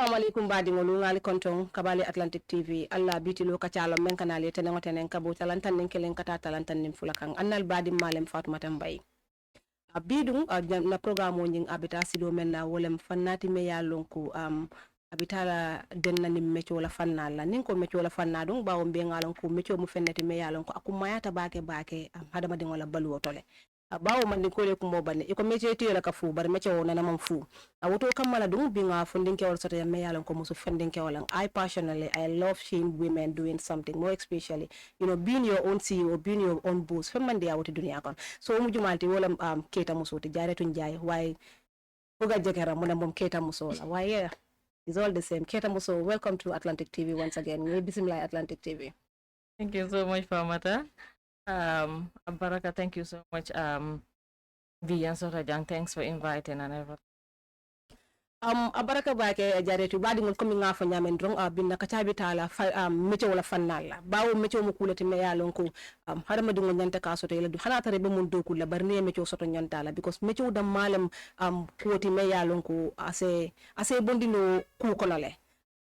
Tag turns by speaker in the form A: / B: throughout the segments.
A: Assalamu alaikum badingolu ngali konton kabali Atlantic TV alla Betilo kacalo men kanale tenengo tenen kabo talantan nen kelen kata talantan nen fulakan annal badim malem Fatoumata Mbye bidung na programme nying abita sido men na wolem fannati me ya lonku abitala denna ni mecho la fanna la nin ko mecho la fanna dum bawo be ngalon ko mecho mu fennati me ya lonku akumayata bake hadama dingo la balu otole bawo man ko le ko mo banne iko mecho ti la ka fu bar mecho wona na mam fu woto kamala dum bi nga fundin kewol soto me ya lonku musu fundin kewol I personally I love seeing women doing something more, especially being your own CEO, being your own boss femande awti dunia kon so mu jumalti wala Keita Muso ti jare tun jaay why buga jekera mo na mom Keita Muso la why yeah it's all the same. Keita Muso, welcome to Atlantic TV once again. Bismillah Atlantic TV.
B: Thank you so much, Fatoumata. Baraka, thank you so much. Vian Sotajang, thanks for inviting and everything.
A: Abaraka bake jaretu badi ngol komi nga fa nyamen drong binna ka tabi tala mecho wala fannala bawo mecho mo kulati me yalon ko harama dingo nyanta ka soto yela du hana tare be mun doku la barne mecho soto nyantala because mecho dam malam kuoti me yalon ko ase bondino ku konole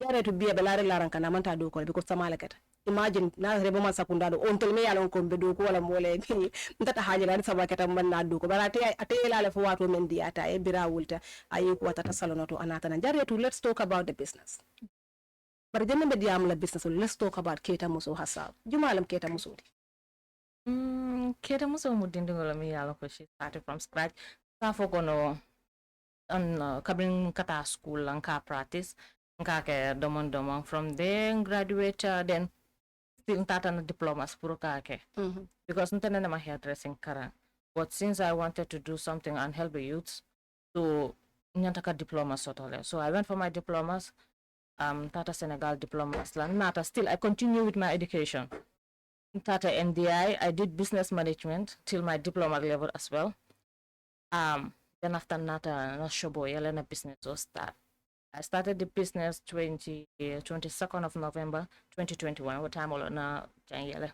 A: jaretu biya belare laran kana manta do ko because samala kata imagine na rebo man sakunda do on tel me yalon ko be do ko wala mole ndata hajira sa bakata man na do ko barate atela le fo wato men diata e bira wulta ayi ko watata salonoto anata na jaretu. Let's talk about the business bar jemme be diam la business. Let's talk about Keita Muso herself. Jumalam Keita Muso
B: Keita Muso mudindingola mi yalo ko she started from scratch sa fokono on kabin kata school and ka practice nka ke domon from there graduate then still tata na diplomas puro kake because ntene na hairdressing kara but since I wanted to do something and help the youths so nyantaka diplomas sotole so I went for my diplomas tata Senegal diplomas la nata still I continue with my education tata NDI I did business management till my diploma level as well then after nata na shobo yelena business was start. I started the business 22nd of November 2021. What time all na jangele.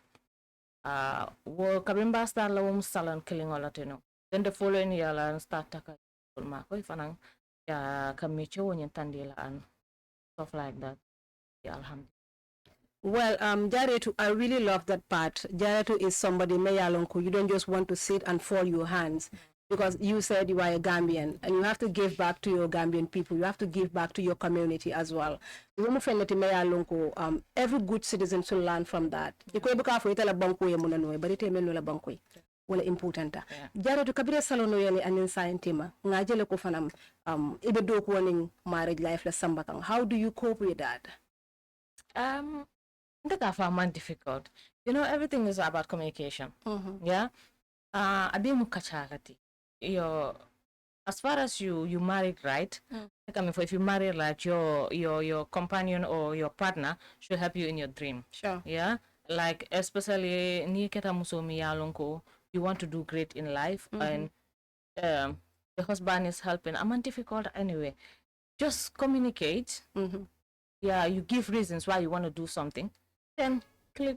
B: Wo kabimba start la salon killing all latino. Then the following year I start taka ma ko fanang ya kamicho wonyen tandila and stuff like that. Yeah, alhamdulillah.
A: Well, Jaretu, I really love that part. Jaretu is somebody meyalonko. You don't just want to sit and fold your hands. Because you said you are a Gambian and you have to give back to your Gambian people. You have to give back to your community as well. Every good citizen should learn from that. Wala important jaro to kabira salono yani anin scientima ngajele ko fanam ibe do ko woning marriage life la sambakang. How do you cope with that?
B: That man difficult. Everything is about communication. Yeah. Abimu kachagati. As far as you married, right? Like, I mean, if you marry, like your companion or your partner should help you in your dream.
A: Sure.
B: Yeah. Like especially ni Keita Muso mi yalonko, you want to do great in life, and the husband is helping. I'm difficult anyway. Just communicate. Yeah, you give reasons why you want to do something. Then click.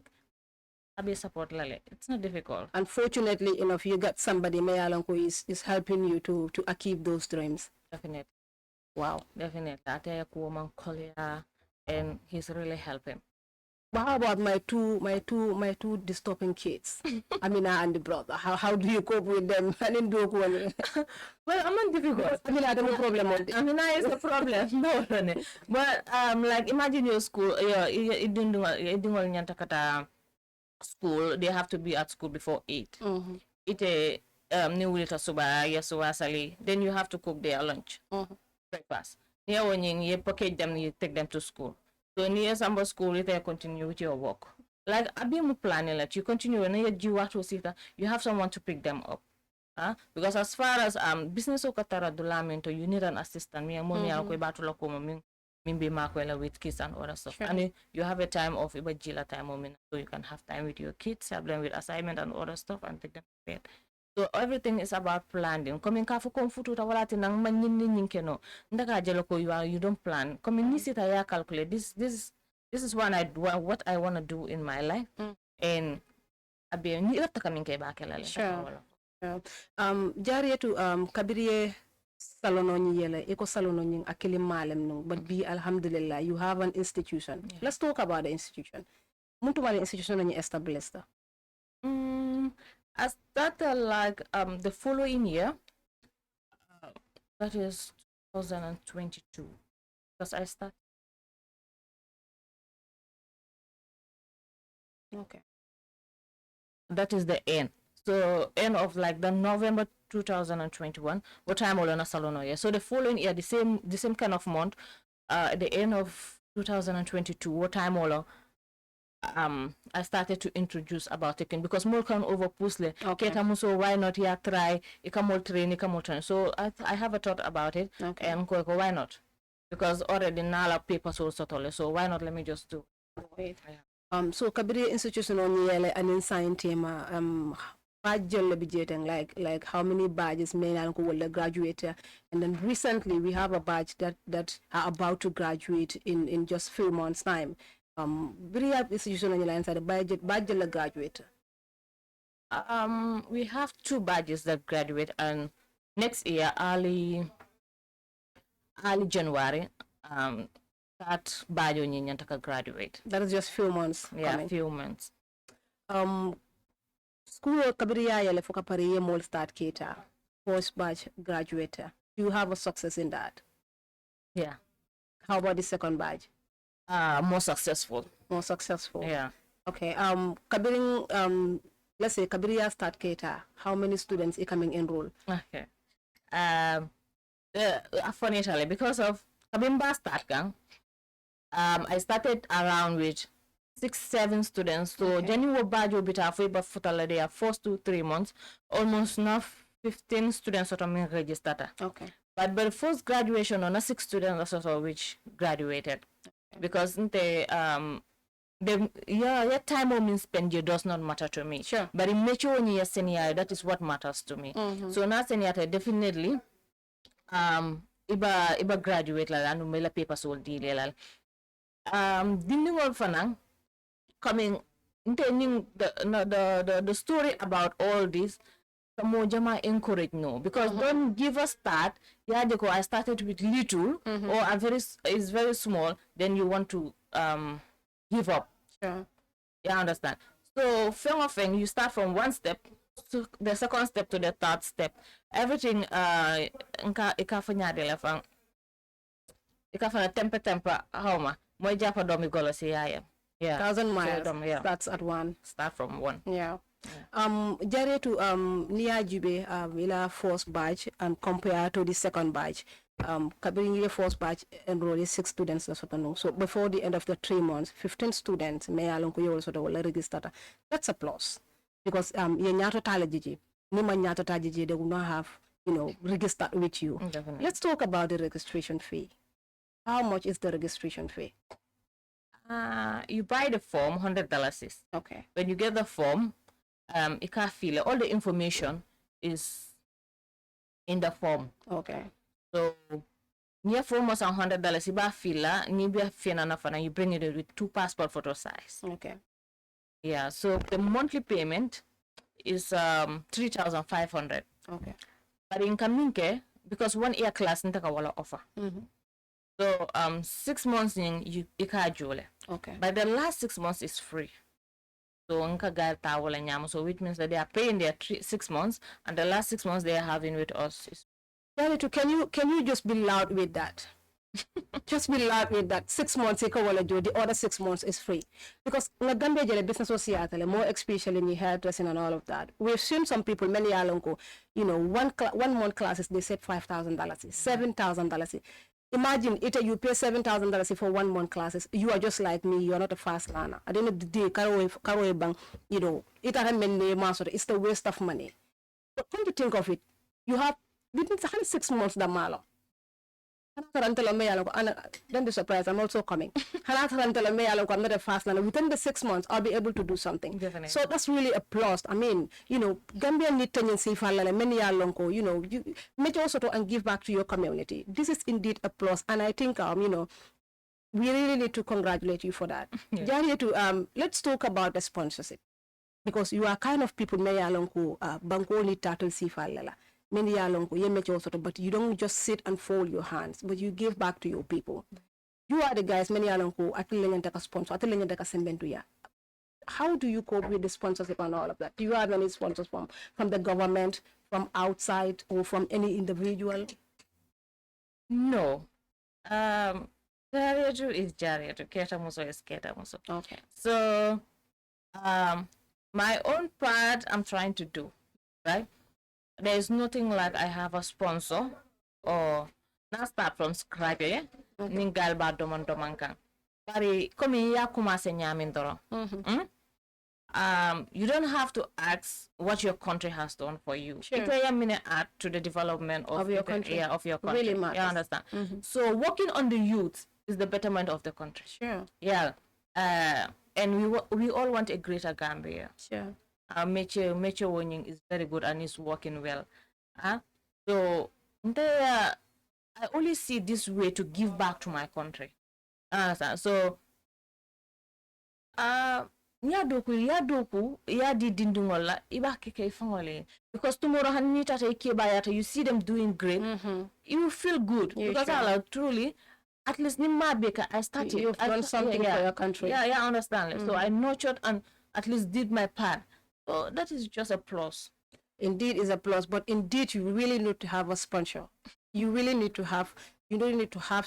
B: Be support lale. It's not difficult.
A: Unfortunately enough, you got somebody Mayalonko is helping you to achieve those dreams.
B: Definitely.
A: Wow.
B: Definitely. I tell you, woman Korea, and he's really helping.
A: But how about my two disturbing kids? Amina and the brother. How do you cope with them? I didn't do well.
B: Well, I'm not difficult.
A: Amina, I don't have a problem on this.
B: Amina is the problem. No. But like imagine your school, you doing school, they have to be at school before 8. Ite niwilita suba yasuwa sali. Then you have to cook their lunch, breakfast. Near when you package them, you take them to school. So near some school, you continue with your work. Like abimu planning, like you continue when you have someone to pick them up. Because as far as business okatara dulamento, you need an assistant. Me and mommy alko batula komo mimbi makwela with kids and other stuff.
A: Sure. And
B: you have a time of ibajila time so you can have time with your kids, help them with assignment and other stuff and take them to bed. So everything is about planning. Coming kafu komfutu tawalati nang manyin ndaka jeloko you don't plan. Coming nisita ya calculate this is what I want to do in my life. And abi ni lafta coming ke bakela.
A: Sure. Jariyetu kabiriye salono ni yele eko salono ni akili malem no but be alhamdulillah you have an institution. Let's talk about the institution. Muntu wale institution ni established.
B: I started like the following year, that is 2022, because I started.
A: Okay.
B: That is the end. So end of like the November 2021. What time all on a salon year? So the following year, the same kind of month, at the end of 2022. What time all I started to introduce about taking because more can over pusle.
A: Okay.
B: Keita Muso, why not here try? Ikamol train. So I have a thought about it.
A: Okay.
B: And why not? Because already now papers also totally. So why not? Let me just do.
A: Wait. So kabiri institution on yele an insign tema badge like how many badges men and will graduate and then recently we have a badge that are about to graduate in just few months time. Very institution on your line side badge graduate.
B: We have 2 badges that graduate, and next year early January that badge on graduate.
A: That is just few months.
B: Yeah,
A: coming.
B: Few months.
A: School kabiriya yele foka pariye mol start Keita post batch graduate. Do you have a success in that?
B: Yeah.
A: How about the second batch?
B: More successful.
A: More successful.
B: Yeah.
A: Okay. Kabiring let's say kabiriya start Keita. How many students are coming enroll?
B: Okay. Funny because of Kabimba start gang. I started around with 6-7 students. So then you were badge will be halfway, but for they are 4 to 3 months, almost now 15 students sort of registered.
A: Okay.
B: But the first graduation on a 6 students sort of which graduated. Okay. Because they your time or spend you does not matter to me.
A: Sure.
B: But in mature year senior, that is what matters to me. So now senior definitely iba graduate la and mela papers will deal la. Dinding all fanang coming intending the story about all this Mojama encourage no because don't give a start. Yeah, I started with little or is very small, then you want to give up.
A: Sure.
B: Yeah, understand. So thing you start from one step to the second step to the third step. Everything ikafanya temper homa. Moy japa domi golo si yaya. Yeah.
A: 1,000 miles.
B: So, yeah.
A: Starts at 1.
B: Start from 1.
A: Yeah. Jare to Nia Jube ila first batch and compare to the second batch. Kabiri the first batch enrolled 6 students so before the end of the 3 months 15 students may along ko also the register. That's a plus because ye nyato talajiji nima nyato talajiji they will not have registered with you.
B: Definitely.
A: Let's talk about the registration fee. How much is the registration fee?
B: You buy the form, $100.
A: Okay.
B: When you get the form, you can't fill it. All the information is in the form.
A: Okay.
B: So, near form was $100. You buy filler, you bring it with 2 passport photo size.
A: Okay.
B: Yeah. So the monthly payment is 3,500.
A: Okay.
B: But in Kaminke, because 1 year class nitaka wala offer. So 6 months in you jule.
A: Okay.
B: But the last 6 months is free. So so which means that they are paying their 6 months and the last 6 months they are having with us.
A: Can you just be loud with that? Just be loud with that. 6 months the other 6 months is free. Because in Gambia business society, more especially in hairdressing and all of that. We've seen some people many years ago, one month classes they said $5,000, $7,000. Imagine you pay $7,000 for 1 month classes. You are just like me. You are not a fast learner. At the end of the day, it's the waste of money. But come to think of it, you have within 6 months the malo. Don't be surprised. I'm also coming. I'm not a fast learner. Within the 6 months, I'll be able to do something.
B: Definitely.
A: So that's really a plus. I mean, Gambia need tendency for many years long. You make also to and give back to your community. This is indeed a plus, and I think we really need to congratulate you for that. Yeah. Let's talk about the sponsorship because you are kind of people many years long banko ni turtle si falala. many yalonko yemecho soto, but you don't just sit and fold your hands, but you give back to your people. You are the guys many yalonko atilenga taka sponsor, atilenga taka sembentuya. How do you cope with the sponsorship and all of that? Do you have any sponsors from the government, from outside, or from any individual?
B: No. Jariatu is Jariatu. Keita Muso is Keita Muso.
A: Okay.
B: So, my own part I'm trying to do, right? There is nothing like I have a sponsor or not start from scratch. Ningal ba domon domankan. Bari komi ya kumase nyamin doro. You don't have to ask what your country has done for you.
A: Sure.
B: It may add to the development of your country. Yeah, of your country.
A: Really matters.
B: You understand? So working on the youth is the betterment of the country.
A: Sure.
B: Yeah. And we all want a greater Gambia.
A: Sure.
B: Meche Wonying is very good and is working well. So I only see this way to give back to my country. Understand? So ya di dindungola iba keke fangole, because tomorrow hanita take bayata, you see them doing great, you feel good. Because sure. Truly at least I started. You've done something for your country. Yeah, I understand. So I nurtured and at least did my part. So that is just a plus.
A: Indeed is a plus, but indeed you really need to have a sponsor. You really need to have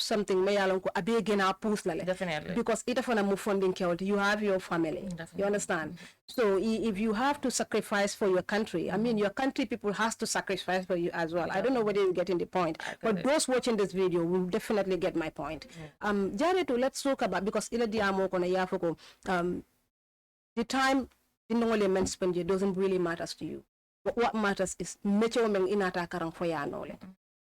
A: something.
B: Definitely.
A: Because it move funding you have your family.
B: Definitely.
A: You understand? So if you have to sacrifice for your country, I mean your country people has to sacrifice for you as well. I don't know whether you're getting the point. But those watching this video will definitely get my point. Jared, let's talk about, because the time the element spend doesn't really matter to you. What matters is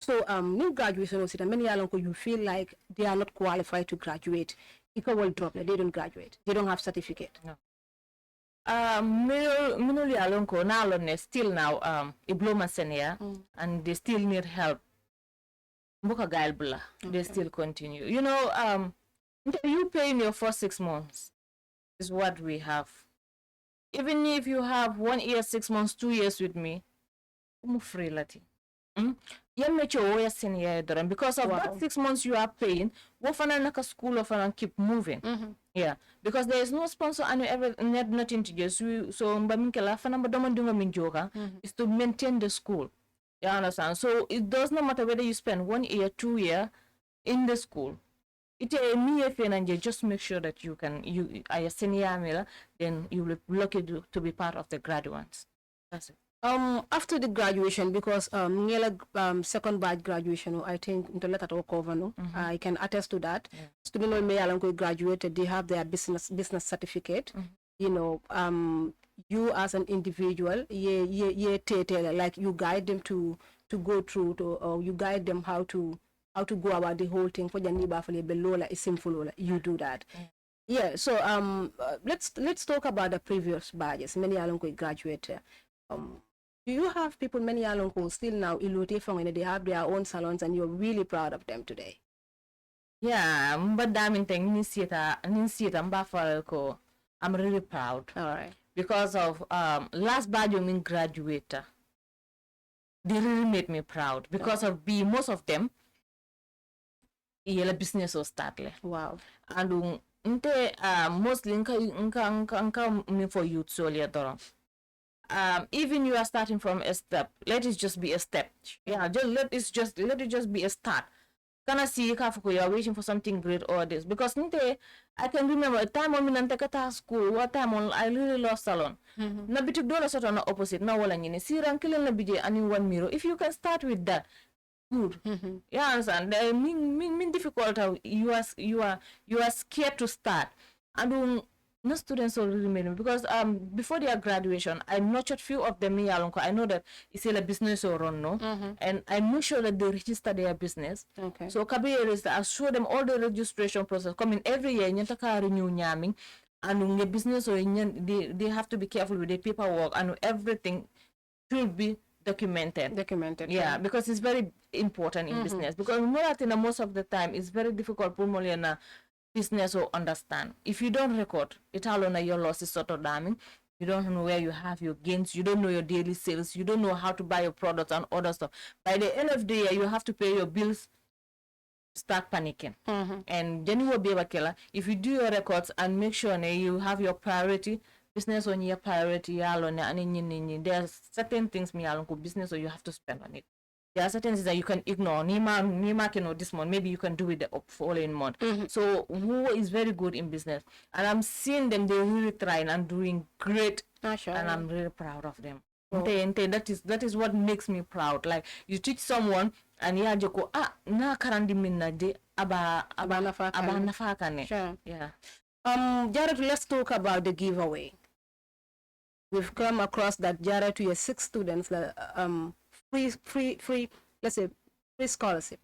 A: so new graduation many you feel like they are not qualified to graduate. If I will drop, they don't graduate. They don't have certificate.
B: No. Still now diploma senior and they still need help. They still continue. You know, you pay in your first 6 months is what we have. Even if you have 1 year, 6 months, 2 years with me, I'm free lati. Because of that 6 months you are paying, naka school of keep moving. Yeah, because there is no sponsor and ever nothing to just so is to maintain the school. You understand? So it does not matter whether you spend 1 year, 2 year in the school. It and just make sure that you are a senior, then you will be lucky to be part of the graduates. That's it.
A: After the graduation, because second batch graduation, I think the letter to cover, no, I can attest to that. Students may graduated, they have their business certificate. You know, you as an individual, like you guide them to go through or you guide them how to go about the whole thing. For you do that. Yeah. So let's talk about the previous batches. Many graduate. Do you have people many who still now they have their own salons and you're really proud of them today?
B: Yeah, but I'm really proud.
A: All right.
B: Because of last batch you graduate, they really made me proud because of most of them business will start.
A: Wow.
B: And mostly for youth solely. Even you are starting from a step, let it just be a step. Yeah, let it just be a start. Can I see you are waiting for something great or this? Because I can remember a time when I school, what time I really lost salon. Na bitik dola sort on opposite. Now wala nyini. Si rankile na bije ani 1 mirror. If you can start with that, good. Yeah, understand. Mean difficult. You are scared to start. And no students already made me because before their graduation, I nurtured few of them. I know that it's a business or run, no, and I make sure that they register their business.
A: Okay.
B: So I show them all the registration process. Coming every year, renew nyaming, and the business or they have to be careful with the paperwork and everything should be documented. Yeah, because it's very important in business. Because most of the time it's very difficult for business or understand. If you don't record, it all on your loss is sort of damning. You don't know where you have your gains. You don't know your daily sales. You don't know how to buy your products and other stuff. By the end of the year, you have to pay your bills. Start panicking. And then you will be able to, if you do your records and make sure you have your priority, business on your priority, there are certain things business or you have to spend on it. There are certain things that you can ignore. Nima can know this month. Maybe you can do it the following month. So who is very good in business, and I'm seeing them. They're really trying and doing great, and I'm really proud of them. That is what makes me proud. Like you teach someone, and joko na karandi minna de aba nafakane.
A: Sure.
B: Yeah.
A: Jared, let's talk about the giveaway. We've come across that, Jared, to your 6 students that free, let's say free scholarship.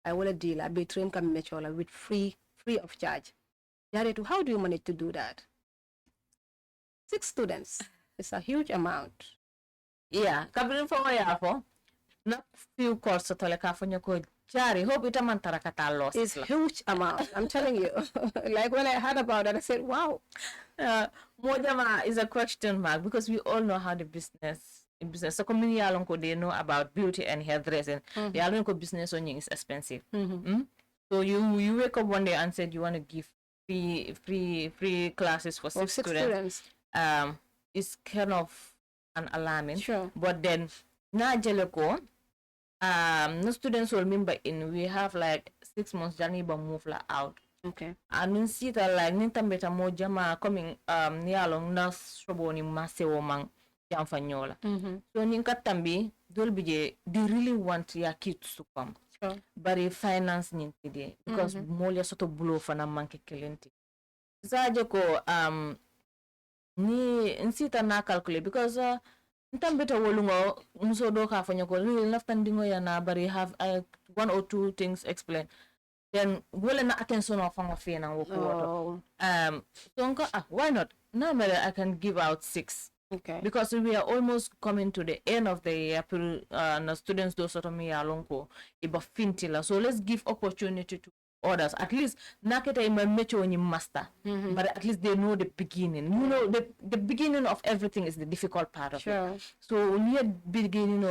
A: I want a deal. I be trained with free of charge. Jared, how do you manage to do that? 6 students. It's a huge amount.
B: Yeah, kabrin for yafo. Not few courses to like ko jari. Hope it a loss.
A: It's huge amount. I'm telling you. Like when I heard about it, I said, wow.
B: Mojama is a question mark because we all know how the business. So community they know about beauty and hairdressing. The alonko business on is expensive. So you wake up one day and said you want to give free classes for 6 students. It's kind of an alarming.
A: Sure.
B: But then na jeleko no students will remember we have like 6 months journey but move out.
A: Okay.
B: And we see that like nintambeta mo jama coming ni along na stroboni masewo mang jamfanyola. So ninkatambi dol bije they really want your kids to come.
A: Sure.
B: But if finance nintide because molia soto blow for na manke kelenti. Zaje ko ni nsita na calculate because ntambeta wolungo muso do ka fanyo ko really naftandingo ya na bari have 1 or 2 things explain. Then wala na attention of fanga fe na woko. So why not? Now I can give out 6.
A: Okay.
B: Because we are almost coming to the end of the year, the students do sort of me alonko iba fintila. So let's give opportunity to others. At least naketa ima mecho ni master, but at least they know the beginning. You know the beginning of everything is the difficult part of it. So when you beginning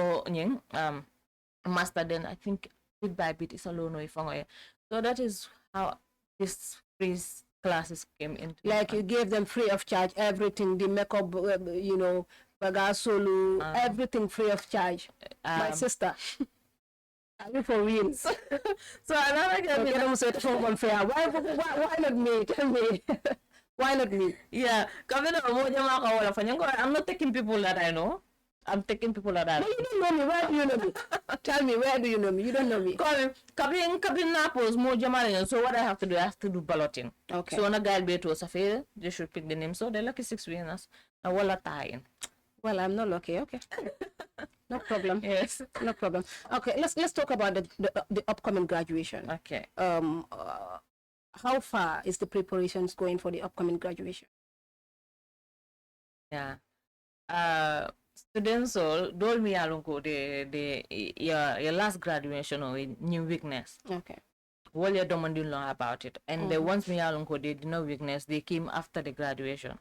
B: master, then I think bit by bit is alone. So that is how this free classes came into.
A: Like you gave them free of charge, everything, the makeup, bagasolu, everything free of charge. My sister. Are you for real? So another girl said, why not me? Tell me. Why not me?
B: Yeah. I'm not taking people that I know. I'm taking people that I know.
A: No, you don't know me. Where do you know me? Tell me, where do you know me? You don't know me.
B: Kabin Naples, more Jamaican. So what I have to do balloting.
A: Okay.
B: So on a guide be to Safari, they should pick the name. So they're lucky 6 winners. Now what are tying?
A: Well, I'm not lucky. Okay. No problem.
B: Yes.
A: No problem. Okay, let's talk about the upcoming graduation.
B: Okay.
A: How far is the preparations going for the upcoming graduation?
B: Yeah. Students all told me alongo your last graduation or new weakness.
A: Okay.
B: What you're demanding long about it. And the ones me alongo they did no weakness, they came after the graduation.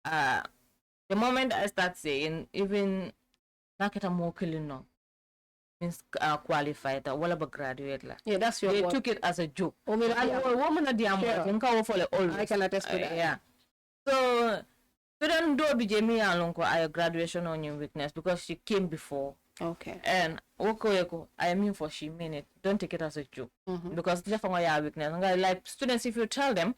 B: The moment I start saying even naketa mo killing no means qualified or whatever graduate la.
A: Yeah, that's your
B: they
A: word.
B: took it as a joke.
A: Woman
B: I
A: can attest to that.
B: Yeah. So student do bijemi alonko I graduation on your weakness because she came before.
A: Okay.
B: And woko I mean for she mean it. Don't take it as a joke. Because definitely your weakness. Like students, if you tell them,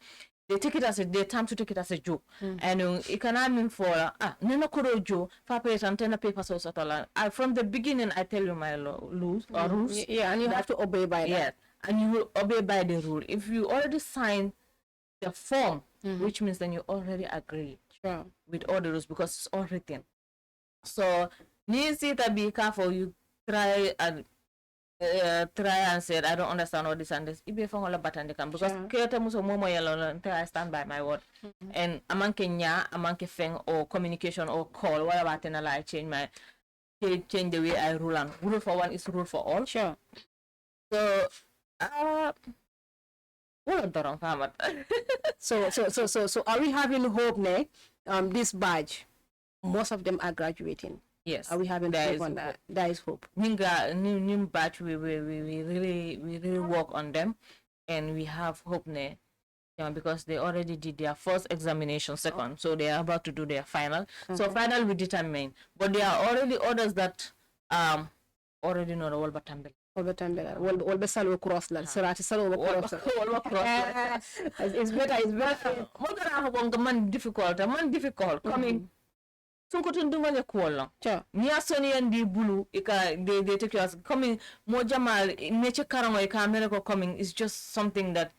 B: they take it as they time to take it as a joke. And it can mean for neno kuro joke, papers and paper so from the beginning I tell you my rules.
A: Yeah, and you have to obey by that.
B: Yeah. And you will obey by the rule. If you already sign the form, which means then you already agree.
A: Sure.
B: With all the rules because it's all written. So needs to be careful. You try and say I don't understand all this and this. Ibe fang all button because Keita Muso momo yellow until I stand by my word. And amanke nya, amanke feng or communication or call whatever I change the way I rule and rule for one is rule for all.
A: Sure.
B: So
A: So are we having hope, ne? this badge, most of them are graduating.
B: Yes,
A: Are we having
B: there
A: hope
B: is
A: on that? There is hope.
B: New batch, we really work on them, and we have hope ne, because they already did their first examination, second, so they are about to do their final. So final we determine, but there are already others that already know the whole batambel.
A: Wal be salo cross la serati salo cross. It's better.
B: Mo gana ko man difficult coming. So ko tun dumale ko la ni asoni yandi bulu ika they take us coming mo jamal nature karango ika america coming is just something that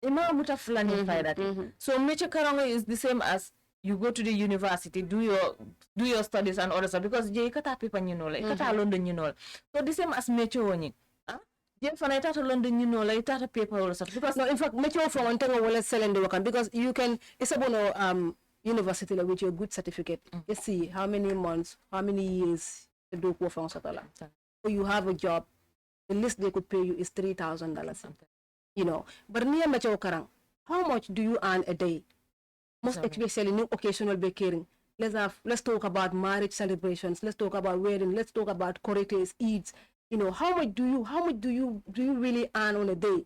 B: ima muta fulani that. So nature karango is the same as you go to the university, do your studies and all stuff, because je kata paper you know like kata London you know, so the same as nature woni je fana itata London you know like itata paper all stuff, because
A: no, in fact nature from antenga wala selende wakan, because you can, it's about university with your good certificate. You see how many months, how many years to do from Satala. So you have a job, the least they could pay you is $3,000. You know, but near Macho Karang, how much do you earn a day? Most especially new occasional baking. Let's talk about marriage celebrations. Let's talk about wedding. Let's talk about correctors, Eids. You know, how much do you really earn on a day?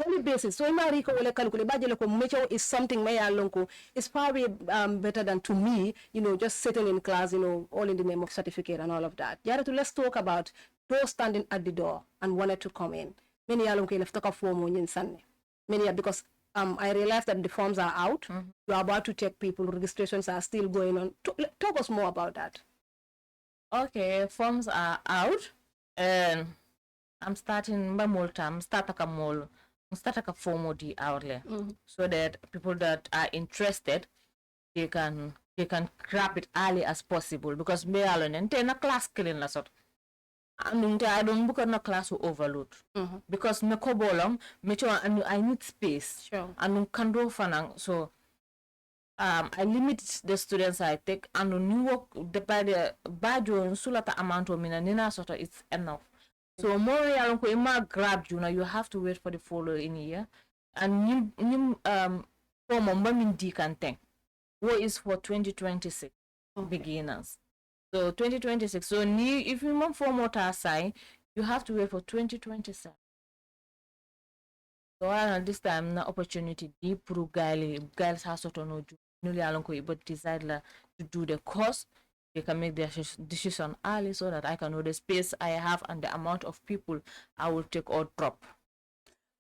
A: Daily basis. So Mariko wale calculate budget ko mecho is something may alonko is probably better than, to me, you know, just sitting in class, you know, all in the name of certificate and all of that. Yara to let's talk about those standing at the door and wanted to come in. Many alonko left talk form on Sunday. Many because I realized that the forms are out. You're about to take people, registrations are still going on. Talk us more about that.
B: Okay, forms are out and I'm starting by more time, start a form di outlet, so that people that are interested they can grab it early as possible, because me alone and then a class killing la sort. I don't book on a class to overload, because me ko bolong me and I need space.
A: Sure.
B: And can do fanang, so I limit the students I take, and new work by the badge sulata amount of mina nina sort of it's enough. So more ima grab you now, you have to wait for the following year. And new form of Mamindi Kanteng, what is for 2026 beginners. So 2026. So if you want form water sign, you have to wait for 2027. So at this time na opportunity deep guys has to know newly alonko but decide to do the course. They can make their decision early, so that I can know the space I have and the amount of people I will take or drop.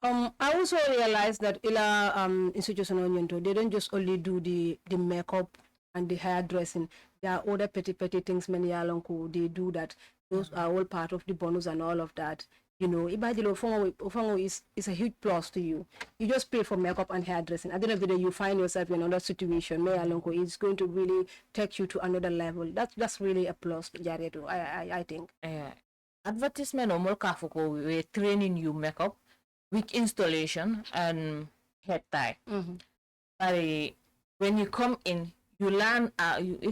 A: I also realized that ila institutional union too, they don't just only do the makeup and the hairdressing. There are other petty things many alonko they do that. Those are all part of the bonus and all of that. You know, Ibadilo Fongo is a huge plus to you. You just pay for makeup and hairdressing. At the end of the day, you find yourself in another situation. May Alonko is going to really take you to another level. That's really a plus, Jareto, I think.
B: Advertisement or more kafuko, we're training you makeup with installation and head tie. When you come in, you learn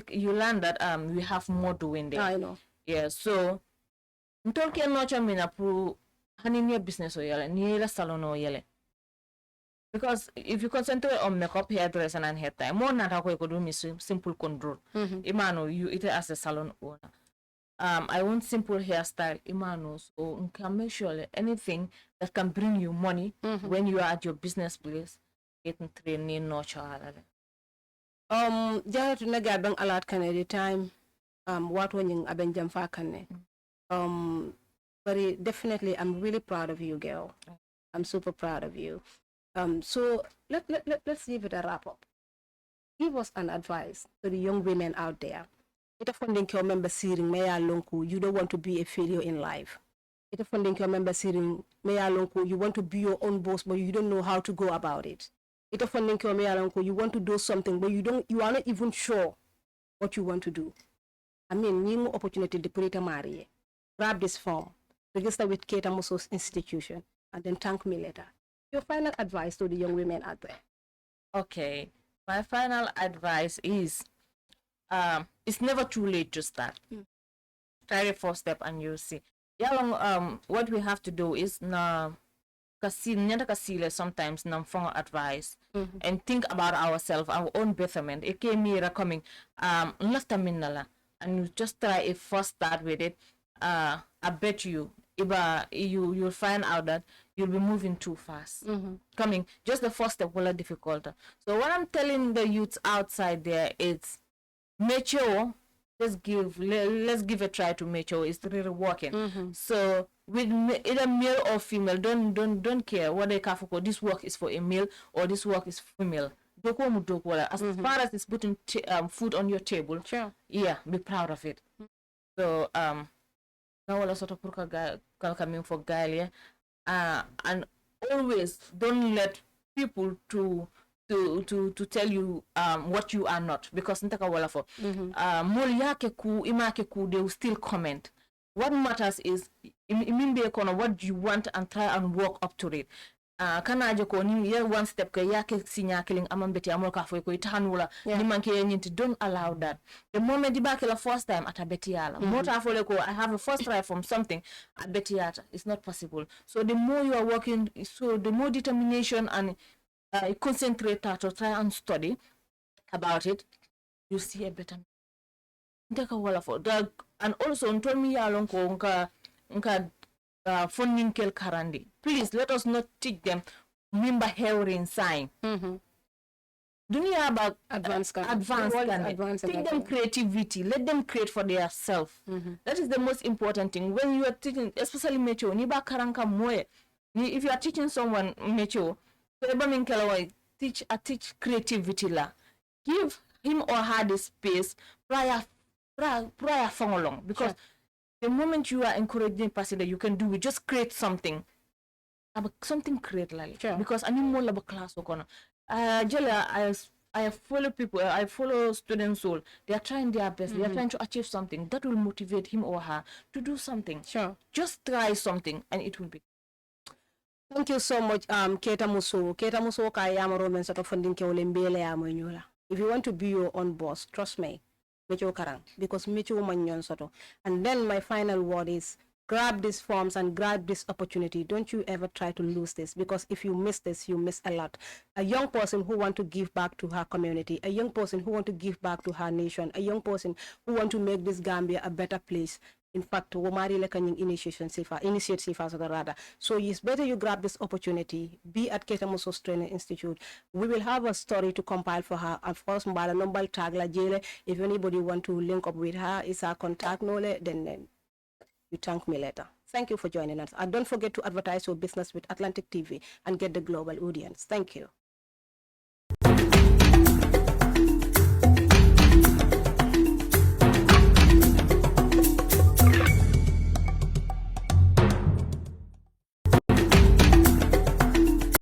B: you learn that we have more doing there.
A: I know.
B: Yeah, so Mtolki nocha mina pro haninia business o yele, ni la salon o yele. Because if you concentrate on makeup, hairdressing and hair tie, more than how you could do me simple control. Imano, you eat it as a salon owner. I want simple hairstyle, Imano, so you can make sure anything that can bring you money when you are at your business place, getting training, nurture.
A: Jared Nagabang alat Canada time, what when you abenjam fa kane. But definitely, I'm really proud of you, girl. I'm super proud of you. So let's give it a wrap up. Give us an advice to the young women out there. Ita funding your member searing Maya Lonku, you don't want to be a failure in life. Ita funding your member searing Maya Lonku, you want to be your own boss, but you don't know how to go about it. Ita funding your Maya Lonku, you want to do something, but you are not even sure what you want to do. I mean, new opportunity to create a marriage. Grab this form, register with Keita Muso's institution, and then thank me later. Your final advice to the young women out there.
B: Okay, my final advice is it's never too late to start. Try the first step and you'll see. Yeah, what we have to do is now kasi sometimes nam fongo advice and think about ourselves, our own betterment. It came here coming last minala, and you just try a first start with it. I bet you you'll find out that you'll be moving too fast. Coming just the first step will be difficult. So what I'm telling the youths outside there is mature. Let's give a try to mature. It's really working. So with either male or female, don't care what they for. This work is for a male or this work is female. As far as it's putting food on your table,
A: sure,
B: yeah, be proud of it. So now all sort of coming for Galia, and always don't let people to tell you what you are not, because ntaka wala for mol yake ku imake ku, they will still comment. What matters is imimbe kono what you want and try and work up to it. Kana aje ko ni one step ka yake sinya killing amambeti amol ka fo ko itanula ni manke nyinti. Don't allow that. The moment you back the first time at a betiala mota fo ko I have a first try from something at betiata, it's not possible. So the more you are working, so the more determination and concentrate to try and study about it, you see a better and also told me along funding kel karandi. Please let us not teach them mimba hearing sign. Dunia about advanced teach them creativity. Let them create for their self. That is the most important thing when you are teaching, especially mature. If you are teaching someone mature, teach creativity la. Give him or her the space prior along, because the moment you are encouraging a person that you can do it, just create something. Create like because I need more of a class work. I follow people, I follow students all. They are trying their best, they are trying to achieve something that will motivate him or her to do something.
A: Sure.
B: Just try something and it will be.
A: Thank you so much, Keita Muso. Keita Muso ka yamaro men sort of funding ke olembele ya mwenyola. If you want to be your own boss, trust me, mecho karang, because mecho manyon soto. And then my final word is grab these forms and grab this opportunity. Don't you ever try to lose this, because if you miss this, you miss a lot. A young person who want to give back to her community, a young person who want to give back to her nation, a young person who want to make this Gambia a better place. In fact, initiate safer rather. So it's better you grab this opportunity. Be at Keita Muso's Training Institute. We will have a story to compile for her. Of course, mbala number tag la jele. If anybody want to link up with her, is her contact nole, then you thank me later. Thank you for joining us. And don't forget to advertise your business with Atlantic TV and get the global audience. Thank you.